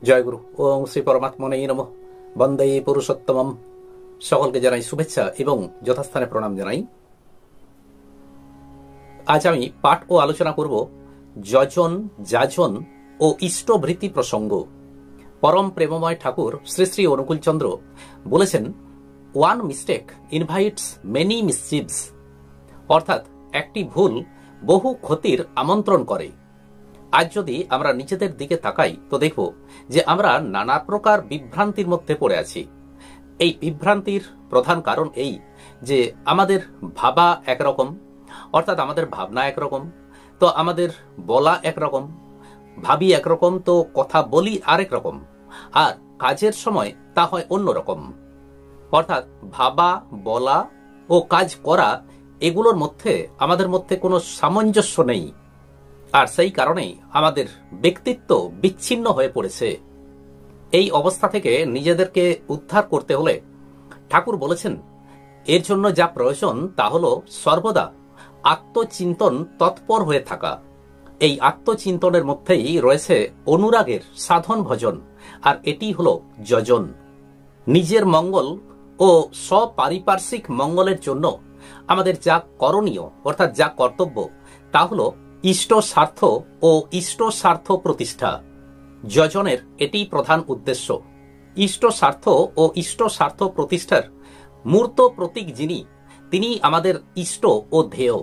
জয়গুরু। ওং শ্রী পরমাত্মনেই নমঃ। বন্দে পুরুষোত্তমম। সকলকে জানাই শুভেচ্ছা এবং যথাস্থানে প্রণাম জানাই। আজ আমি পাঠ ও আলোচনা করব যজন, যাজন ও ইষ্টভৃতি প্রসঙ্গ। পরম প্রেমময় ঠাকুর শ্রী শ্রী অনুকূলচন্দ্র বলেছেন, ওয়ান মিস্টেক ইনভাইটস মেনি মিসচিভস, অর্থাৎ একটি ভুল বহু ক্ষতির আমন্ত্রণ করে। আজ যদি আমরা নিজেদের দিকে তাকাই তো দেখব যে আমরা নানা প্রকার বিভ্রান্তির মধ্যে পড়ে আছি। এই বিভ্রান্তির প্রধান কারণ এই যে আমাদের ভাবা একরকম, অর্থাৎ আমাদের ভাবনা একরকম, তো আমাদের বলা একরকম, ভাবি একরকম, তো কথা বলি আরেক রকম, আর কাজের সময় তা হয় অন্যরকম। অর্থাৎ ভাবা, বলা ও কাজ করা এগুলোর মধ্যে আমাদের মধ্যে কোনো সামঞ্জস্য নেই, আর সেই কারণেই আমাদের ব্যক্তিত্ব বিচ্ছিন্ন হয়ে পড়েছে। এই অবস্থা থেকে নিজেদেরকে উদ্ধার করতে হলে ঠাকুর বলেছেন, এর জন্য যা প্রয়োজন তা হল সর্বদা আত্মচিন্তন তৎপর হয়ে থাকা। এই আত্মচিন্তনের মধ্যেই রয়েছে অনুরাগের সাধন ভজন, আর এটি হল যজন। নিজের মঙ্গল ও স্বপারিপার্শ্বিক মঙ্গলের জন্য আমাদের যা করণীয়, অর্থাৎ যা কর্তব্য, তা হল ইষ্ট স্বার্থ ও ইষ্ট স্বার্থ প্রতিষ্ঠা। যজনের এটি প্রধান উদ্দেশ্য। ইষ্ট স্বার্থ ও ইষ্ট স্বার্থ প্রতিষ্ঠার মূর্ত প্রতীক যিনি, তিনি আমাদের ইষ্ট ও ধ্যেয়।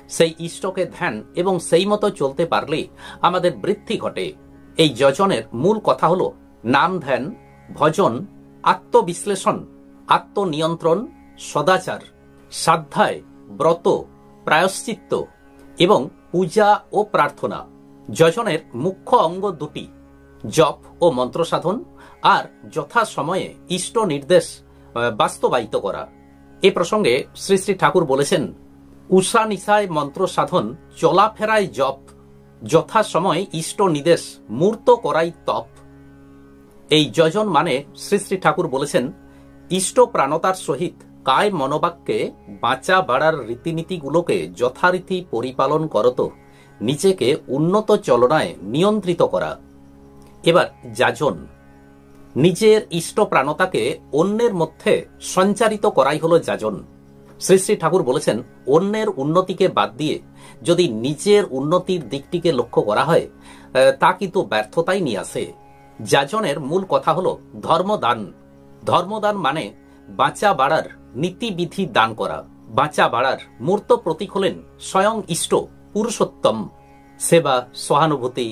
সেই ইষ্টকে ধ্যান এবং সেই মতো চলতে পারলে আমাদের বৃদ্ধি ঘটে। এই যজনের মূল কথা হল নাম ধ্যান, ভজন, আত্মবিশ্লেষণ, আত্মনিয়ন্ত্রণ, সদাচার, স্বাধ্যায়, ব্রত, প্রায়শ্চিত্ত এবং পূজা ও প্রার্থনা। যজনের মুখ্য অঙ্গ দুটি, জপ ও মন্ত্র সাধন, আর যথা সময়ে ইষ্ট নির্দেশ বাস্তবায়িত করা। এ প্রসঙ্গে শ্রী শ্রী ঠাকুর বলেছেন, উষা নিশায় মন্ত্র সাধন, চলাফেরায় জপ, যথা সময় ইষ্ট নির্দেশ মূর্ত করাই তপ। এই যজন মানে শ্রী শ্রী ঠাকুর বলেছেন, ইষ্ট প্রাণতার সহিত কায় মনোবাক্যে বাঁচা বাড়ার রীতিনীতিগুলোকে যথারীতি পরিপালন করত, নিজেকে উন্নত চলনায় নিয়ন্ত্রিত করা। এবার যাজন, নিজের ইষ্ট প্রাণতাকে অন্যের মধ্যে সঞ্চারিত করাই হলো যাজন। শ্রী শ্রী ঠাকুর বলেছেন, অন্যের উন্নতিকে বাদ দিয়ে যদি নিজের উন্নতির দিকটিকে লক্ষ্য করা হয় তা কিন্তু ব্যর্থতাই নিয়ে আসে। যাজনের মূল কথা হলো ধর্মদান। ধর্মদান মানে বাঁচা বাড়ার নীতিবিধি দান করা। বাঁচা বাড়ার মূর্ত প্রতীক হলেন স্বয়ং ইষ্ট পুরুষোত্তম। সেবা, সহানুভূতি,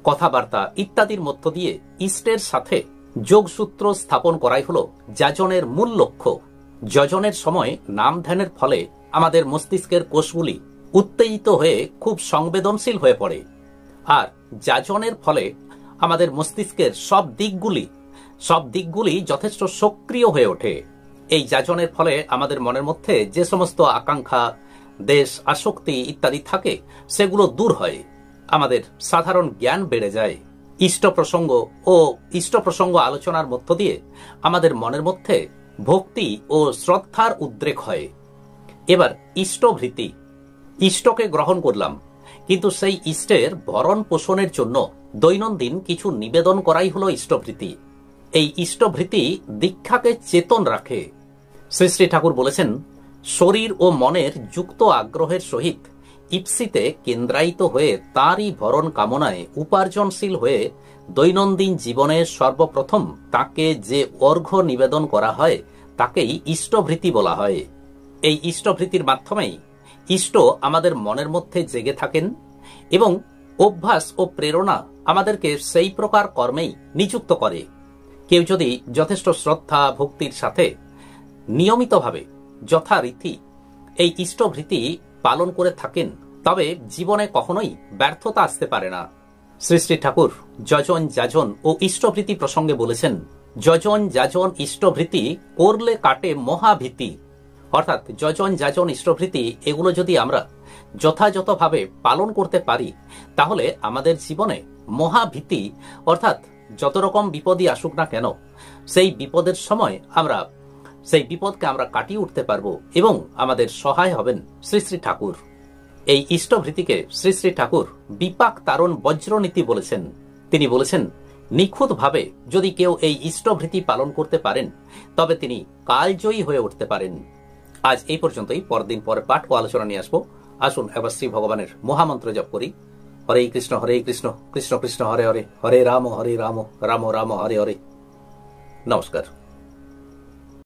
কথাবার্তা ইত্যাদির মধ্য দিয়ে ইষ্টের সাথে যোগসূত্র স্থাপন করাই হল যাজনের মূল লক্ষ্য। যজনের সময় নাম ধ্যানের ফলে আমাদের মস্তিষ্কের কোষগুলি উত্তেজিত হয়ে খুব সংবেদনশীল হয়ে পড়ে, আর যাজনের ফলে আমাদের মস্তিষ্কের সব দিকগুলি যথেষ্ট সক্রিয় হয়ে ওঠে। এই যাজনের ফলে আমাদের মনের মধ্যে যে সমস্ত আকাঙ্ক্ষা, দেশ, আসক্তি ইত্যাদি থাকে সেগুলো দূর হয়, আমাদের সাধারণ জ্ঞান বেড়ে যায়। ইষ্ট প্রসঙ্গ আলোচনার মধ্য দিয়ে আমাদের মনের মধ্যে ভক্তি ও শ্রদ্ধার উদ্রেক হয়। এবার ইষ্টভৃতি, ইষ্টকে গ্রহণ করলাম, কিন্তু সেই ইষ্টের ভরণ পোষণের জন্য দৈনন্দিন কিছু নিবেদন করাই হলো ইষ্টভৃতি। এই ইষ্টভৃতি দীক্ষাকে চেতন রাখে। শ্রী শ্রী ঠাকুর বলেছেন, শরীর ও মনের যুক্ত আগ্রহের সহিত ইপ্সিতে কেন্দ্রায়িত হয়ে তাঁরই ভরণ কামনায় উপার্জনশীল হয়ে দৈনন্দিন জীবনে সর্বপ্রথম তাকে যে অর্ঘ্য নিবেদন করা হয় তাকেই ইষ্টভৃতি বলা হয়। এই ইষ্টভৃতির মাধ্যমেই ইষ্ট আমাদের মনের মধ্যে জেগে থাকেন এবং অভ্যাস ও প্রেরণা আমাদেরকে সেই প্রকার কর্মেই নিযুক্ত করে। কেউ যদি যথেষ্ট শ্রদ্ধা ভক্তির সাথে নিয়মিতভাবে যথারীতি এই ইষ্টভৃতি পালন করে থাকেন, তবে জীবনে কখনোই ব্যর্থতা আসতে পারে না। শ্রী শ্রী ঠাকুর যজন, যাজন ও ইষ্টভৃতি প্রসঙ্গে বলেছেন, যজন, যাজন, ইষ্টভৃতি করলে কাটে মহাভীতি। অর্থাৎ যজন, যাজন, ইষ্টভৃতি এগুলো যদি আমরা যথাযথভাবে পালন করতে পারি তাহলে আমাদের জীবনে মহাভীতি, অর্থাৎ যত রকম বিপদই আসুক না কেন সেই বিপদের সময় সেই বিপদকে আমরা কাটিয়ে উঠতে পারবো এবং আমাদের সহায় হবেন শ্রী শ্রী ঠাকুর। এই ইষ্টভৃতিকে শ্রী শ্রী ঠাকুর বিপাক তারণ বজ্রনীতি বলেছেন। তিনি বলেছেন, নিখুঁতভাবে যদি কেউ এই ইষ্টভৃতি পালন করতে পারেন তবে তিনি কালজয়ী হয়ে উঠতে পারেন। আজ এই পর্যন্তই। পরদিন পরে পাঠ ও আলোচনা নিয়ে আসবো। আসুন এবার শ্রী ভগবানের মহামন্ত্র জপ করি। হরে কৃষ্ণ কৃষ্ণ কৃষ্ণ হরে হরে, হরে রাম রাম রাম হরে হরে। নমস্কার।